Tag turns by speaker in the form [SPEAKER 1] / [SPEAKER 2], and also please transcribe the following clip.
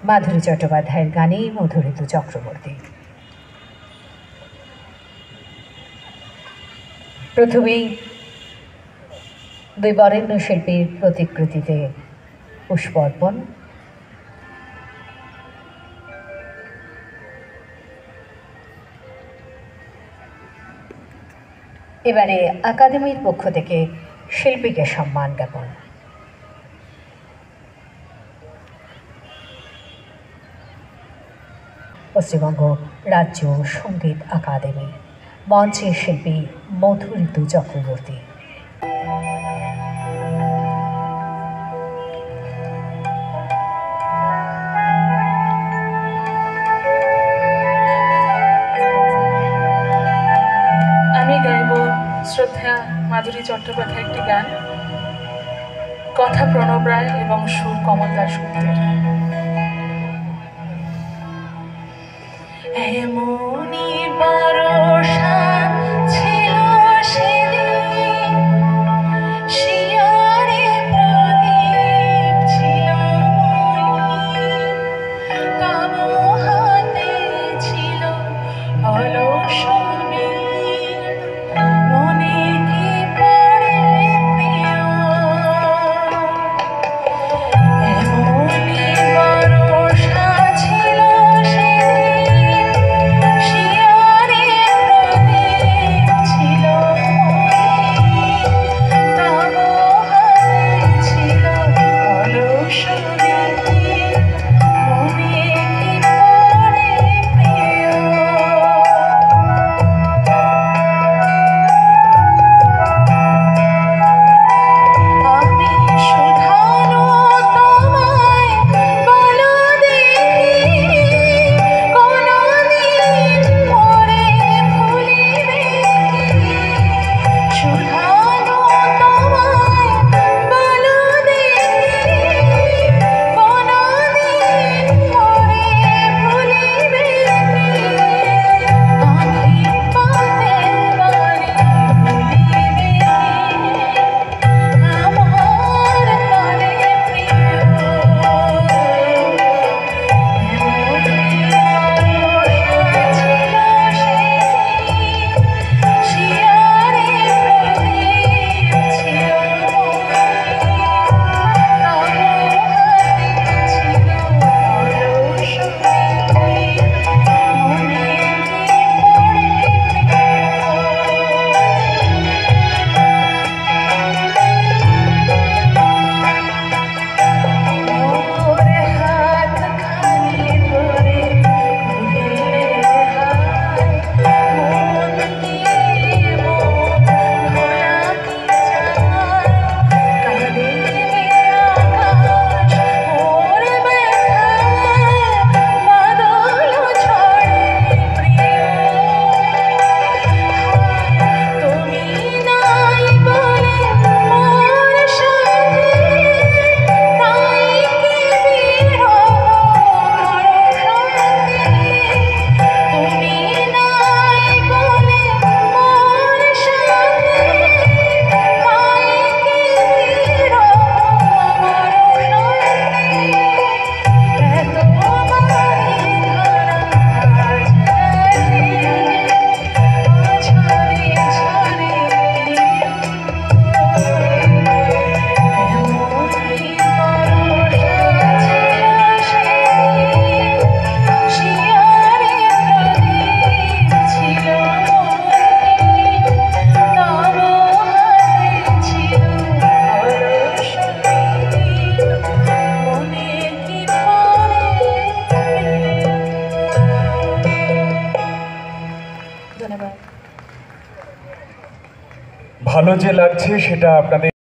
[SPEAKER 1] মাধুরী চট্টোপাধ্যায়ের গানে মধু ঋতু চক্রবর্তী। প্রথমেই দুই বরেণ্য শিল্পীর প্রতিকৃতিতে পুষ্প অর্পণ। এবারে একাডেমির পক্ষ থেকে শিল্পীকে সম্মান জ্ঞাপন। পশ্চিমবঙ্গ রাজ্য সঙ্গীত আকাদেমি, মঞ্চের শিল্পী মধু ঋতু চক্রবর্তী।
[SPEAKER 2] আমি গাইব শ্রদ্ধা মাধুরী চট্টোপাধ্যায়ের একটি গান, কথা প্রণব রায় এবং সুর কমল দাশগুপ্তের। এমনি বর্ষা ছিল সেদিন, শিয়রে প্রদীপ ছিল মলিন, তব হাতে ছিল অলস বীণ, মনে কি পড়ে প্রিয়। এমনি বর্ষা ছিল সেদিন, শিয়রে প্রদীপ ছিল মলিন, তব হাতে ছিল অলস বীণ, মনে কি পড়ে প্রিয়। আমি শুধানো তোমায় বলো দেখি, কোনদিন মোরে ভুলিবে কি? শুধানো তোমায় বলো দেখি, কোনদিন মোরে ভুলিবে কি? আঁখি পাতে বাড়ি ভুলিবে কি? আমার তরে প্রিয়। এমনি বর্ষা ছিল সেদিন, শিয়রে প্রদীপ ছিল মলিন, তব হাতে ছিল অলস বীণ, মনে কি পড়ে মোর হাত খানি ধরে কহিলে হায়, মন দিয়ে মন ভোলা কি যায়, কাঁদিবে আকাশ মোর ব্যথায়, বাদল ঝড়ে প্রিয়। তুমি নাই বলে মোর সাথে, তাই কি বিরহ মোর ঘাতে। তুমি নাই বলে মোর সাথে, তাই কি বিরহ মোর ঘাতে। এত বাড়ি ধরা আজ রাতে, ঝরে ঝরে এমনি বর্ষা ছিল সেদিন, শিয়রে প্রদীপ ছিল মলিন, তব হাতে ছিল অলস বীণ, মনে কি পড়ে প্রিয়। ধন্যবাদ।
[SPEAKER 3] ভালো যে লাগছে সেটা আপনাদের